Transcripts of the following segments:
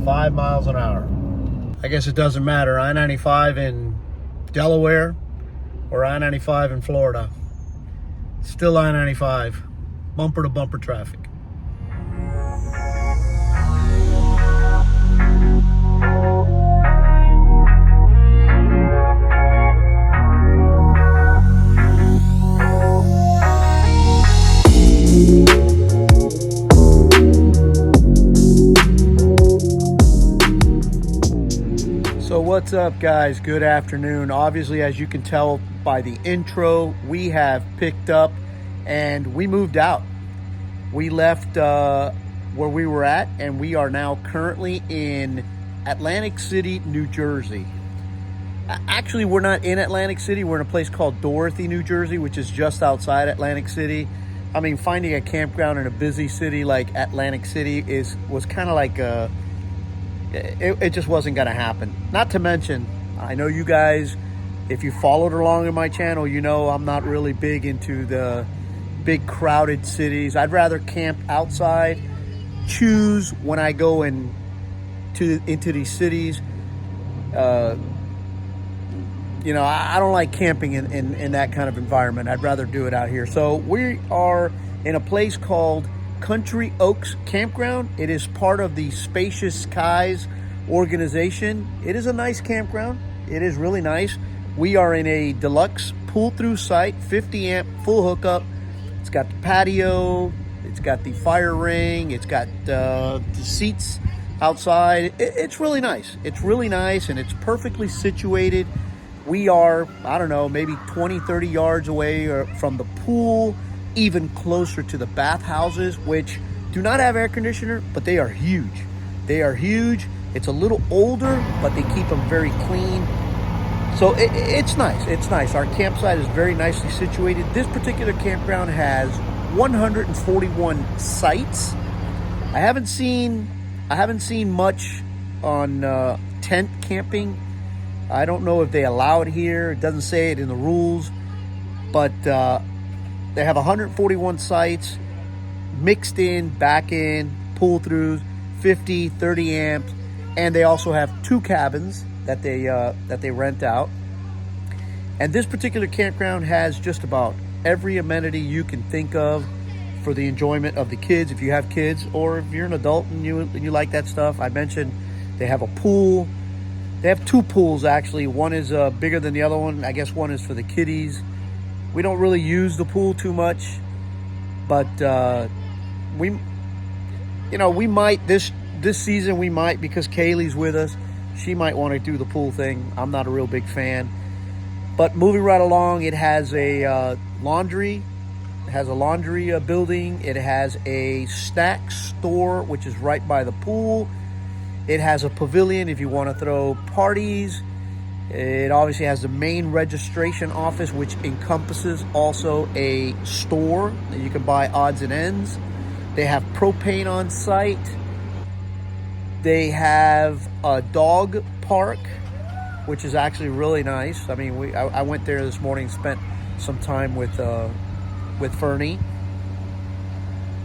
5 miles an hour. I guess it doesn't matter. I-95 in Delaware or I-95 in Florida. Still I-95. Bumper to bumper traffic. So what's up, guys? Good afternoon. Obviously, as you can tell by the intro, we have picked up and we moved out. We left where we were at, and we are now currently in Atlantic City, New Jersey. Actually, we're not in Atlantic City. We're in a place called Dorothy, New Jersey, which is just outside Atlantic City. I mean, finding a campground in a busy city like Atlantic City was kind of like it just wasn't going to happen. Not to mention, I know you guys, if you followed along in my channel, you know I'm not really big into the big crowded cities. I'd rather camp outside, choose when I go into these cities. I don't like camping in that kind of environment. I'd rather do it out here. So we are in a place called Country Oaks Campground. It is part of the Spacious Skies organization. It is a nice campground. It is really nice. We are in a deluxe pull-through site, 50 amp, full hookup. It's got the patio. It's got the fire ring. It's got the seats outside. It's really nice. It's really nice, and it's perfectly situated. We are, I don't know, maybe 20, 30 yards away from the pool, even closer to the bathhouses, which do not have air conditioner, but they are huge. They are huge. It's a little older, but they keep them very clean. So it's nice. It's nice. Our campsite is very nicely situated. This particular campground has 141 sites. I haven't seen much on tent camping. I don't know if they allow it here. It doesn't say it in the rules, but they have 141 sites mixed in, back in, pull-throughs, 50, 30 amps, and they also have 2 cabins that they rent out. And this particular campground has just about every amenity you can think of for the enjoyment of the kids, if you have kids, or if you're an adult and you like that stuff. I mentioned they have a pool. They have 2 pools, actually. One is bigger than the other one. I guess one is for the kiddies. We don't really use the pool too much, but we might this season. We might, because Kaylee's with us. She might want to do the pool thing. I'm not a real big fan. But moving right along, it has a laundry. It has a laundry building. It has a snack store, which is right by the pool. It has a pavilion if you want to throw parties. It obviously has the main registration office, which encompasses also a store that you can buy odds and ends. They have propane on site. They have a dog park, which is actually really nice. I mean, I went there this morning, spent some time with Fernie.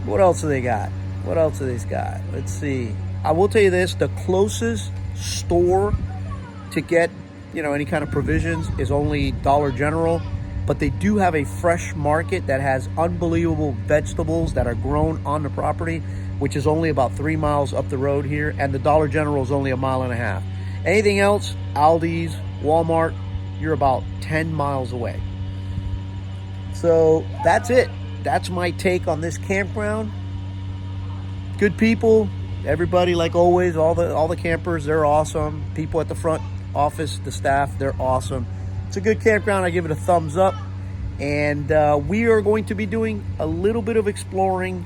What else do they got? Let's see. I will tell you this, the closest store to get, any kind of provisions is only Dollar General, but they do have a fresh market that has unbelievable vegetables that are grown on the property, which is only about 3 miles up the road here, and the Dollar General is only 1.5 miles. Anything else, Aldi's, Walmart, you're about 10 miles away. So that's it. That's my take on this campground. Good people. Everybody, like always, all the campers, they're awesome. People at the front office, the staff, they're awesome. It's a good campground. I give it a thumbs up. And we are going to be doing a little bit of exploring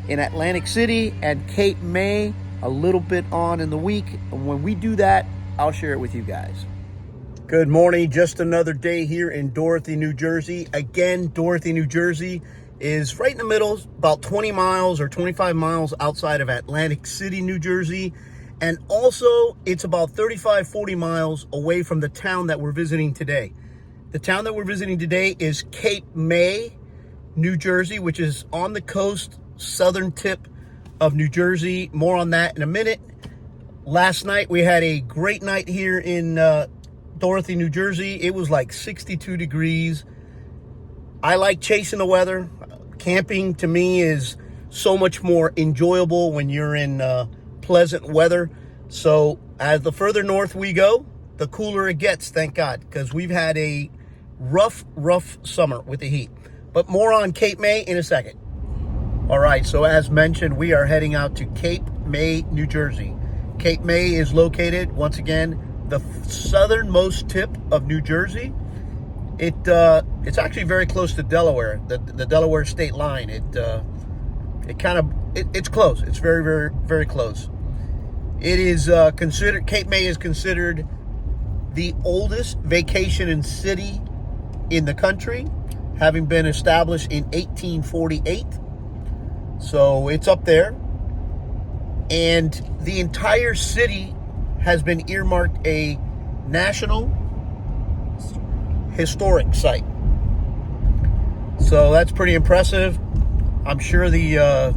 in Atlantic City and Cape May a little bit on in the week. And when we do that, I'll share it with you guys. Good morning. Just another day here in Dorothy, New Jersey. Again, Dorothy, New Jersey is right in the middle, about 20 miles or 25 miles outside of Atlantic City, New Jersey. And also, it's about 35, 40 miles away from the town that we're visiting today. The town that we're visiting today is Cape May, New Jersey, which is on the coast, southern tip of New Jersey. More on that in a minute. Last night we had a great night here in Dorothy, New Jersey. It was like 62 degrees. I like chasing the weather. Camping to me is so much more enjoyable when you're in pleasant weather. So as the further north we go, the cooler it gets, thank God, because we've had a rough summer with the heat. But more on Cape May in a second. All right, so as mentioned, we are heading out to Cape May, New Jersey. Cape May is located, once again, the southernmost tip of New Jersey. It's actually very close to Delaware, the Delaware state line. It's close. It's very close. It is Cape May is considered the oldest vacation city in the country, having been established in 1848. So it's up there. And the entire city has been earmarked a National Historic Site. So that's pretty impressive. I'm sure the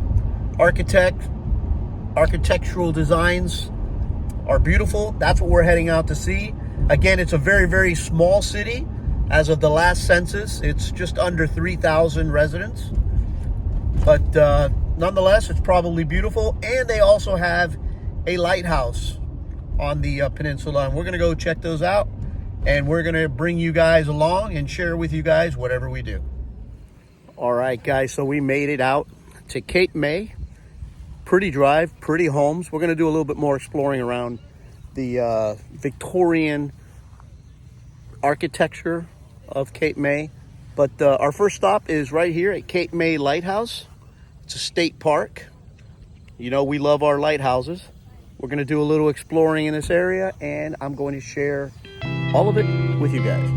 architectural designs are beautiful. That's what we're heading out to see. Again, it's a very small city. As of the last census, it's just under 3,000 residents. But nonetheless, it's probably beautiful. And they also have a lighthouse on the peninsula. And we're going to go check those out. And we're going to bring you guys along and share with you guys whatever we do. All right, guys. So we made it out to Cape May. Pretty drive, pretty homes. We're going to do a little bit more exploring around the Victorian architecture of Cape May. But our first stop is right here at Cape May Lighthouse. It's a state park. You know, we love our lighthouses. We're going to do a little exploring in this area, and I'm going to share all of it with you guys.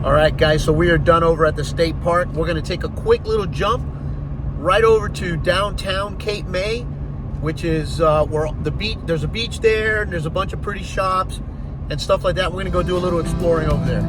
All right, guys, so we are done over at the state park. We're going to take a quick little jump right over to downtown Cape May, which is where the beach. There's a beach there, and there's a bunch of pretty shops and stuff like that. We're going to go do a little exploring over there.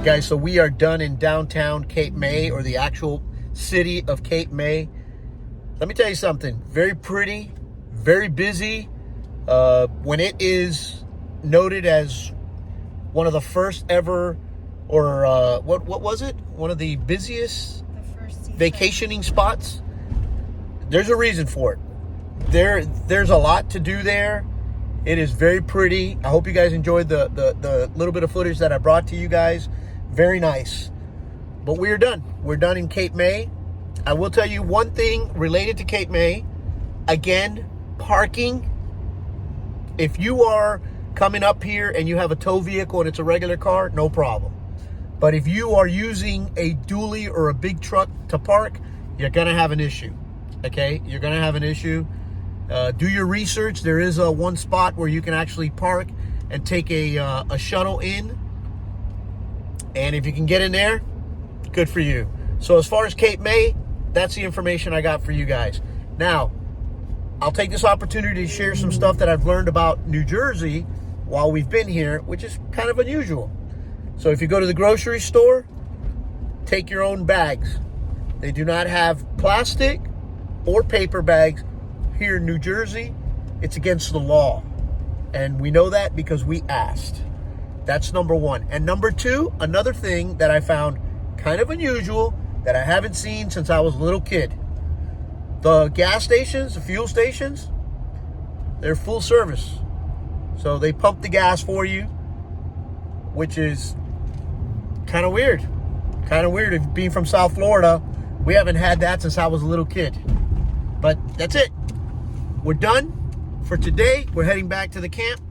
right, guys, so we are done in downtown Cape May, or the actual city of Cape May. Let me tell you something. Very pretty, very busy. When it is noted as one of the first ever, or what was it? One of the busiest vacationing spots. There's a reason for it. There's a lot to do there. It is very pretty. I hope you guys enjoyed the little bit of footage that I brought to you guys. Very nice. But we are done. We're done in Cape May. I will tell you one thing related to Cape May. Again, parking. If you are coming up here and you have a tow vehicle and it's a regular car, no problem. But if you are using a dually or a big truck to park, you're going to have an issue. Okay? You're going to have an issue. Do your research. There is one spot where you can actually park and take a shuttle in. And if you can get in there, good for you. So as far as Cape May, that's the information I got for you guys. Now, I'll take this opportunity to share some stuff that I've learned about New Jersey while we've been here, which is kind of unusual. So if you go to the grocery store, take your own bags. They do not have plastic or paper bags here in New Jersey. It's against the law. And we know that because we asked. That's number one. And number two, another thing that I found kind of unusual that I haven't seen since I was a little kid. The gas stations, the fuel stations, they're full service. So they pump the gas for you, which is kind of weird. Kind of weird. If being from South Florida, we haven't had that since I was a little kid. But that's it. We're done for today. We're heading back to the camp.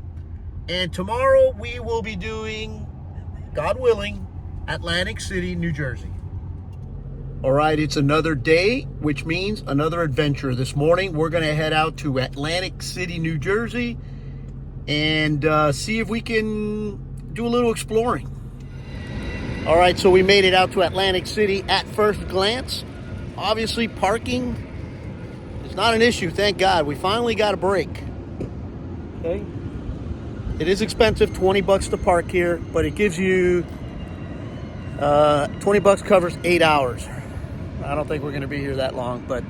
And tomorrow we will be doing, God willing, Atlantic City, New Jersey. All right, it's another day, which means another adventure. This morning, we're going to head out to Atlantic City, New Jersey, and see if we can do a little exploring. All right, so we made it out to Atlantic City at first glance. Obviously, parking is not an issue, thank God. We finally got a break. Okay. It is expensive, $20 to park here, but it gives you, $20 covers 8 hours. I don't think we're going to be here that long, but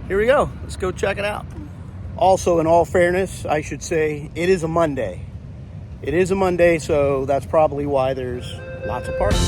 here we go. Let's go check it out. Also, in all fairness, I should say it is a Monday. It is a Monday, so that's probably why there's lots of parking.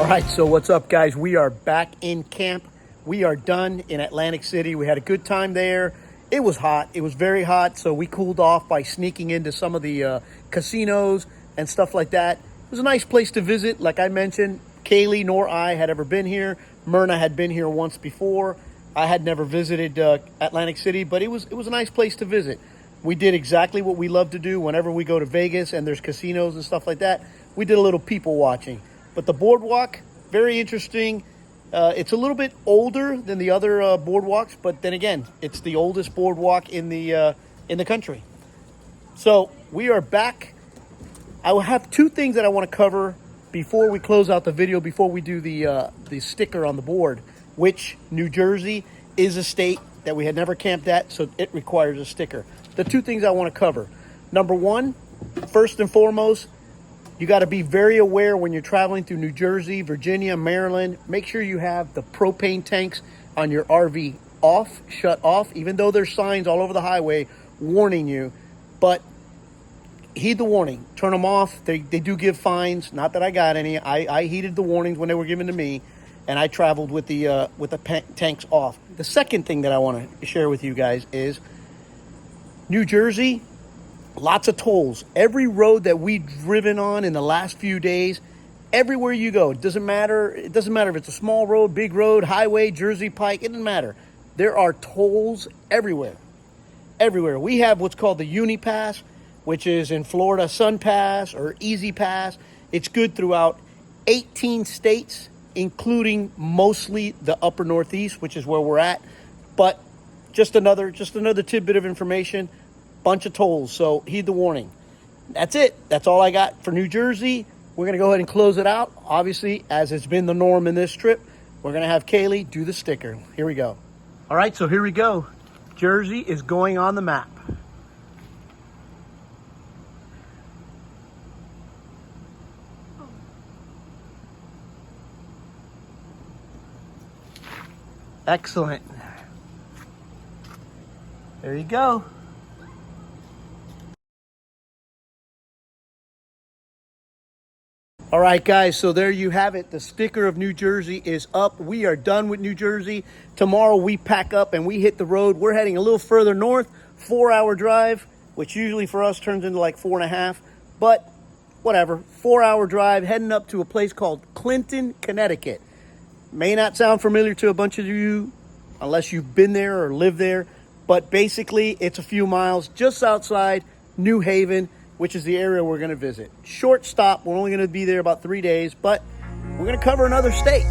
All right, so what's up, guys? We are back in camp. We are done in Atlantic City. We had a good time there. It was hot. It was very hot, so we cooled off by sneaking into some of the casinos and stuff like that. It was a nice place to visit. Like I mentioned, Kaylee nor I had ever been here. Myrna had been here once before. I had never visited Atlantic City, but it was a nice place to visit. We did exactly what we love to do whenever we go to Vegas and there's casinos and stuff like that. We did a little people watching. But the boardwalk, very interesting. It's a little bit older than the other boardwalks, but then again, it's the oldest boardwalk in the country. So we are back. I will have two things that I want to cover before we close out the video, before we do the sticker on the board, which New Jersey is a state that we had never camped at, so it requires a sticker. The two things I want to cover. Number one, first and foremost, you got to be very aware when you're traveling through New Jersey, Virginia, Maryland. Make sure you have the propane tanks on your RV off, shut off, even though there's signs all over the highway warning you. But heed the warning. Turn them off. They do give fines. Not that I got any. I heeded the warnings when they were given to me, and I traveled with the tanks off. The second thing that I want to share with you guys is New Jersey. Lots of tolls. Every road that we've driven on in the last few days, everywhere you go, it doesn't matter if it's a small road, big road, highway, Jersey Pike, it doesn't matter. There are tolls everywhere. Everywhere. We have what's called the Uni Pass, which is in Florida, Sun Pass or Easy Pass. It's good throughout 18 states, including mostly the upper Northeast, which is where we're at. But just another tidbit of information. Bunch of tolls, so heed the warning. That's it. That's all I got for New Jersey. We're going to go ahead and close it out. Obviously, as it's been the norm in this trip, we're going to have Kaylee do the sticker. Here we go. All right, so here we go. Jersey is going on the map. Excellent. There you go. All right, guys, so there you have it. The sticker of New Jersey is up. We are done with New Jersey. Tomorrow we pack up and we hit the road. We're heading a little further north, 4-hour drive, which usually for us turns into like 4.5, but whatever, 4-hour drive, heading up to a place called Clinton, Connecticut. May not sound familiar to a bunch of you unless you've been there or lived there, but basically it's a few miles just outside New Haven, which is the area we're going to visit. Short stop. We're only going to be there about 3 days, but we're going to cover another state.